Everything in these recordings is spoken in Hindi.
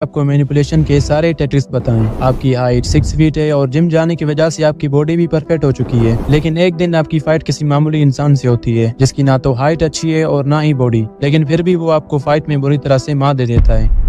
आपको मैनिपुलेशन के सारे टेक्निक्स बताएं। आपकी हाइट 6 फीट है और जिम जाने की वजह से आपकी बॉडी भी परफेक्ट हो चुकी है, लेकिन एक दिन आपकी फाइट किसी मामूली इंसान से होती है जिसकी ना तो हाइट अच्छी है और ना ही बॉडी, लेकिन फिर भी वो आपको फाइट में बुरी तरह से मार दे देता है।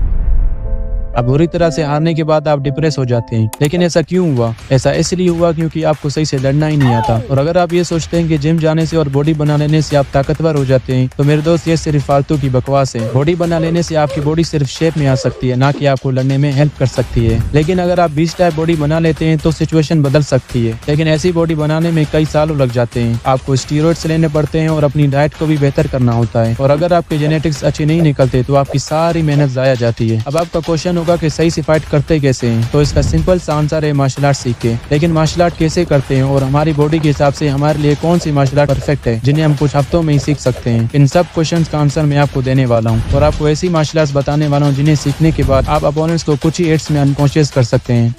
अब बुरी तरह से हारने के बाद आप डिप्रेस हो जाते हैं, लेकिन ऐसा क्यों हुआ? ऐसा इसलिए हुआ क्योंकि आपको सही से लड़ना ही नहीं आता। और अगर आप ये सोचते हैं कि जिम जाने से और बॉडी बना लेने से आप ताकतवर हो जाते हैं, तो मेरे दोस्त ये सिर्फ फालतू की बकवास है। बॉडी बना लेने से आपकी बॉडी सिर्फ शेप में आ सकती है, ना कि आपको लड़ने में हेल्प कर सकती है। लेकिन अगर आप बीच टाइप बॉडी बना लेते हैं तो सिचुएशन बदल सकती है, लेकिन ऐसी बॉडी बनाने में कई सालों लग जाते हैं। आपको स्टीरॉइड्स लेने पड़ते हैं और अपनी डाइट को भी बेहतर करना होता है। और अगर आपके जेनेटिक्स अच्छे नहीं निकलते तो आपकी सारी मेहनत जाया जाती है। अब आपका क्वेश्चन होगा कि सही से करते कैसे हैं? तो इसका सिंपल सा आंसर है मार्शल आर्ट सीखे। लेकिन मार्शल आर्ट कैसे करते हैं और हमारी बॉडी के हिसाब से हमारे लिए कौन सी मार्शल आर्ट परफेक्ट है जिन्हें हम कुछ हफ्तों में ही सीख सकते हैं? इन सब क्वेश्चंस का आंसर मैं आपको देने वाला हूं और आपको ऐसी मार्शल आर्ट्स बताने वाला हूं जिन्हें सीखने के बाद आप अपोनेंट्स को कुछ ही हिट्स में अनकॉन्शियस कर सकते हैं।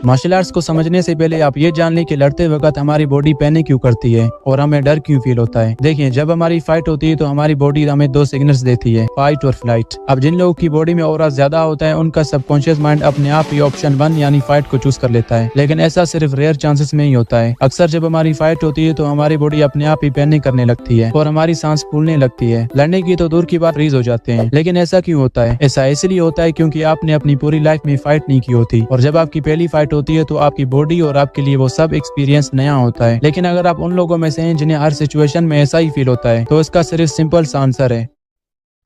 मार्शल आर्ट्स को समझने से पहले आप ये जान लें कि लड़ते वक्त हमारी बॉडी पैनिक क्यों करती है और हमें डर क्यों फील होता है। देखिए, जब हमारी फाइट होती है तो हमारी बॉडी हमें दो सिग्नल्स देती है, फाइट और फ्लाइट। अब जिन लोगों की बॉडी में ऑरा ज्यादा होता है उनका सबकॉन्शियस माइंड अपने आप ही ऑप्शन 1 यानी फाइट को चूज कर लेता है, लेकिन ऐसा सिर्फ रेयर चांसेस में ही होता है। अक्सर जब हमारी फाइट होती है तो हमारी बॉडी अपने आप ही पैनिक करने लगती है और हमारी सांस फूलने लगती है। लड़ने की तो दूर की बात, फ्रीज हो जाते हैं। लेकिन ऐसा क्यों होता है? ऐसा इसलिए होता है क्योंकि आपने अपनी पूरी लाइफ में फाइट नहीं की होती, और जब आपकी पहली फाइट होती है तो आपकी बॉडी और आपके लिए वो सब एक्सपीरियंस नया होता है। लेकिन अगर आप उन लोगों में से हैं जिन्हें हर सिचुएशन में ऐसा ही फील होता है, तो इसका सिर्फ सिंपल सा आंसर है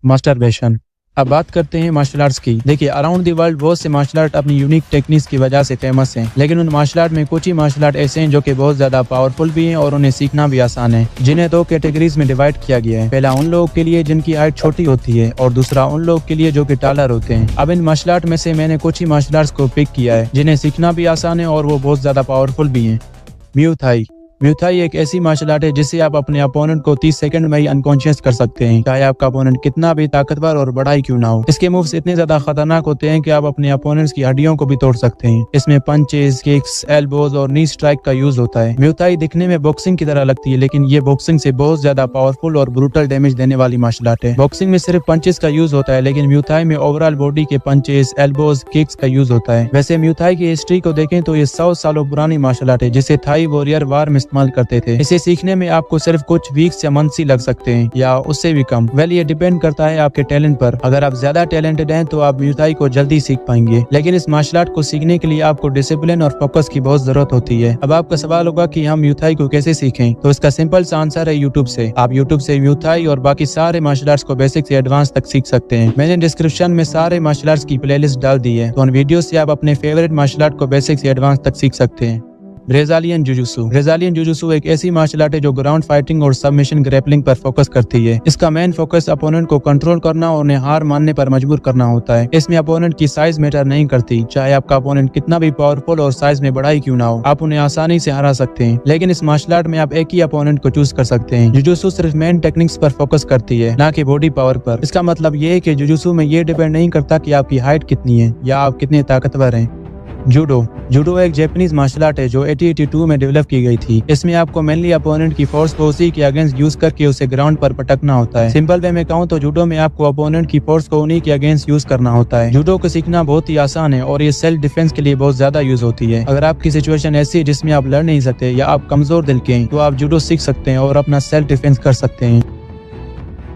मास्टरबेशन। अब बात करते हैं मार्शल आर्ट्स की। देखिए, अराउंड द वर्ल्ड बहुत से मार्शल आर्ट अपनी यूनिक टेक्निक्स की वजह से फेमस हैं, लेकिन उन मार्शल आर्ट में कुछ ही मार्शल आर्ट ऐसे हैं जो कि बहुत ज्यादा पावरफुल भी हैं और उन्हें सीखना भी आसान है, जिन्हें दो कैटेगरीज में डिवाइड किया गया है। पहला उन लोगों के लिए जिनकी हाइट छोटी होती है और दूसरा उन लोगों के लिए जो कि टालर होते हैं। अब इन मार्शल आर्ट में से मैंने कुछ ही मार्शल आर्ट्स को पिक किया है जिन्हें सीखना भी आसान है और वो बहुत ज्यादा पावरफुल भी है। Mu Thai. म्यू थाई एक ऐसी मार्शल आर्ट है जिससे आप अपने अपोनेंट को 30 सेकंड में ही अनकॉन्शियस कर सकते हैं, चाहे आपका अपोनेंट कितना भी ताकतवर और बड़ा ही क्यों ना हो। इसके मूव्स इतने ज्यादा खतरनाक होते हैं कि आप अपने अपोनेंट्स की हड्डियों को भी तोड़ सकते हैं। इसमें पंचेस, किक्स, एल्बोज और नी स्ट्राइक का यूज होता है। म्यू थाई दिखने में बॉक्सिंग की तरह लगती है, लेकिन ये बॉक्सिंग से बहुत ज्यादा पावरफुल और ब्रूटल डैमेज देने वाली मार्शल आर्ट है। बॉक्सिंग में सिर्फ पंचेस का यूज होता है, लेकिन म्यू थाई में ओवरऑल बॉडी के पंचेस, एल्बोज, किक्स का यूज होता है। वैसे म्यू थाई की हिस्ट्री को देखें तो ये 100 सालों पुरानी मार्शल आर्ट है जिसे थाई वॉरियर वार में इस्तेमाल करते थे। इसे सीखने में आपको सिर्फ कुछ वीक्स या मंथ्स ही लग सकते हैं, या उससे भी कम। वेल, ये डिपेंड करता है आपके टैलेंट पर। अगर आप ज्यादा टैलेंटेड हैं तो आप म्यू थाई को जल्दी सीख पाएंगे, लेकिन इस मार्शल आर्ट को सीखने के लिए आपको डिसिप्लिन और फोकस की बहुत जरूरत होती है। अब आपका सवाल होगा कि हम म्यू थाई को कैसे सीखें, तो इसका सिंपल सा आंसर है यूट्यूब से। आप यूट्यूब से म्यू थाई और बाकी सारे मार्शल आर्ट्स को बेसिक से एडवांस तक सीख सकते हैं। मैंने डिस्क्रिप्शन में सारे मार्शल आर्ट्स की प्लेलिस्ट डाल दी है, तो उन वीडियो से आप अपने फेवरेट मार्शल आर्ट को बेसिक से एडवांस तक सीख सकते हैं। Brazilian jujutsu. ब्राजीलियन जुजुत्सु एक ऐसी मार्शल आर्ट है जो ग्राउंड फाइटिंग और सबमिशन ग्रैपलिंग पर फोकस करती है। इसका मेन फोकस अपोनेंट को कंट्रोल करना और उन्हें हार मानने पर मजबूर करना होता है। इसमें अपोनेंट की साइज मैटर नहीं करती, चाहे आपका अपोनेंट कितना भी पावरफुल और साइज में बड़ा ही क्यों ना हो, आप उन्हें आसानी से हरा सकते हैं। लेकिन इस मार्शल आर्ट में आप एक ही अपोनेंट को चूज कर सकते हैं। जुजुत्सु सिर्फ मेन टेक्निक्स पर फोकस करती है, ना कि बॉडी पावर पर। इसका मतलब ये है कि जुजुत्सु में ये डिपेंड नहीं करता कि आपकी हाइट कितनी है या आप कितने ताकतवर हैं। जूडो। जूडो एक जापानीज मार्शल आर्ट है जो 1882 में डेवलप की गई थी। इसमें आपको मेनली अपोनेंट की फोर्स को उसी के अगेंस्ट यूज करके उसे ग्राउंड पर पटकना होता है। सिंपल वे में कहूँ तो जूडो में आपको अपोनेंट की फोर्स को उन्हीं के अगेंस्ट यूज करना होता है। जूडो को सीखना बहुत ही आसान है और ये सेल्फ डिफेंस के लिए बहुत ज्यादा यूज होती है। अगर आपकी सिचुएशन ऐसी है जिसमें आप लड़ नहीं सकते या आप कमजोर दिल के हैं, तो आप जूडो सीख सकते हैं और अपना सेल्फ डिफेंस कर सकते हैं।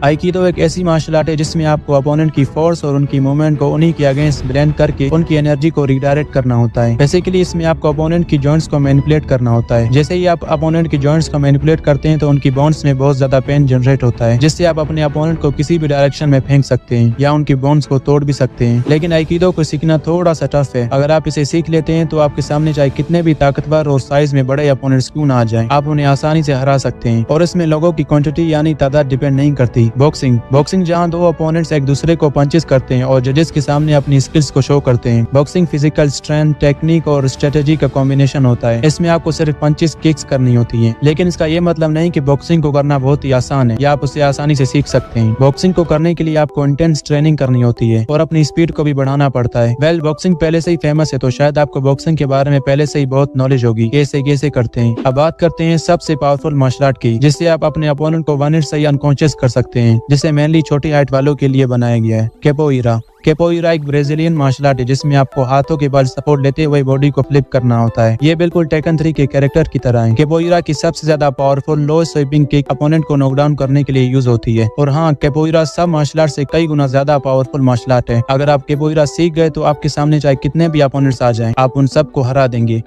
आइकिडो एक ऐसी मार्शल आर्ट है जिसमें आपको अपोनेंट की फोर्स और उनकी मूवमेंट को उन्हीं के अगेंस्ट ब्लेंड करके उनकी एनर्जी को रिडायरेक्ट करना होता है। बेसिकली इसमें आपको अपोनेंट की जॉइंट्स को मैनिपुलेट करना होता है। जैसे ही आप अपोनेंट की जॉइंट्स को मैनिपुलेट करते हैं तो उनकी बोन्स में बहुत ज्यादा पेन जनरेट होता है, जिससे आप अपने अपोनेंट को किसी भी डायरेक्शन में फेंक सकते हैं या उनकी बोन्स को तोड़ भी सकते हैं। लेकिन आइकिडो को सीखना थोड़ा सा टफ है। अगर आप इसे सीख लेते हैं तो आपके सामने चाहे कितने भी ताकतवर और साइज में बड़े अपोनेंट्स क्यों ना आ जाए, आप उन्हें आसानी से हरा सकते हैं। और इसमें लोगों की क्वांटिटी यानी तादाद डिपेंड नहीं करती। बॉक्सिंग जहां दो अपोनेंट्स एक दूसरे को पंचेस करते हैं और जजेस के सामने अपनी स्किल्स को शो करते हैं। बॉक्सिंग फिजिकल स्ट्रेंथ, टेक्निक और स्ट्रेटेजी का कॉम्बिनेशन होता है। इसमें आपको सिर्फ पंचेस, किक्स करनी होती है, लेकिन इसका ये मतलब नहीं कि बॉक्सिंग को करना बहुत ही आसान है या आप उसे आसानी से सीख सकते हैं। बॉक्सिंग को करने के लिए आपको इंटेंस ट्रेनिंग करनी होती है और अपनी स्पीड को भी बढ़ाना पड़ता है। वेल, बॉक्सिंग पहले से ही फेमस है तो शायद आपको बॉक्सिंग के बारे में पहले से ही बहुत नॉलेज होगी कैसे कैसे करते हैं। अब बात करते हैं सबसे पावरफुल मार्शल आर्ट की, जिससे आप अपने अपोनेंट को 1 हिट से ही अनकॉन्शियस कर सकते हैं। सीखते हैं, जिसे मेनली छोटी हाइट वालों के लिए बनाया गया है। कैपोईरा कैपोईरा एक ब्राजीलियन मार्शल आर्ट है जिसमें आपको हाथों के बल सपोर्ट लेते हुए बॉडी को फ्लिप करना होता है। ये बिल्कुल टेकन 3 के कैरेक्टर की तरह है। कैपोईरा की सबसे ज्यादा पावरफुल लो स्वीपिंग किक अपोनेंट को नॉकडाउन करने के लिए यूज होती है। और हाँ, कैपोईरा सब मार्शल आर्ट से कई गुना ज्यादा पावरफुल मार्शल आर्ट है। अगर आप कैपोईरा सीख गए तो आपके सामने चाहे कितने भी अपोनेंट्स आ जाएं, आप उन सबको हरा देंगे।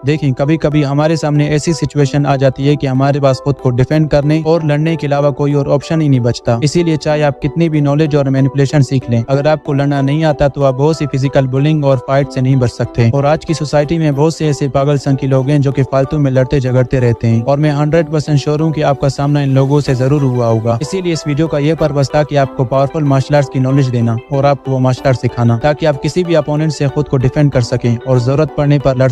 देखें, कभी कभी हमारे सामने ऐसी सिचुएशन आ जाती है कि हमारे पास खुद को डिफेंड करने और लड़ने के अलावा कोई और ऑप्शन ही नहीं बचता। इसीलिए चाहे आप कितनी भी नॉलेज और मैनिपुलेशन सीख लें, अगर आपको लड़ना नहीं आता तो आप बहुत सी फिजिकल बुलिंग और फाइट से नहीं बच सकते। और आज की सोसाइटी में बहुत से ऐसे पागल संग के लोग हैं जो कि फालतू में लड़ते झगड़ते रहते हैं। और मैं 100% श्योर हूँ कि आपका सामना इन लोगों से जरूर हुआ होगा। इसीलिए इस वीडियो का यह पर्पस था कि आपको पावरफुल मार्शल आर्ट्स की नॉलेज देना और आपको वो मार्शल आर्ट सिखाना, ताकि आप किसी भी अपोनेंट से खुद को डिफेंड कर सकें और जरूरत पड़ने पर लड़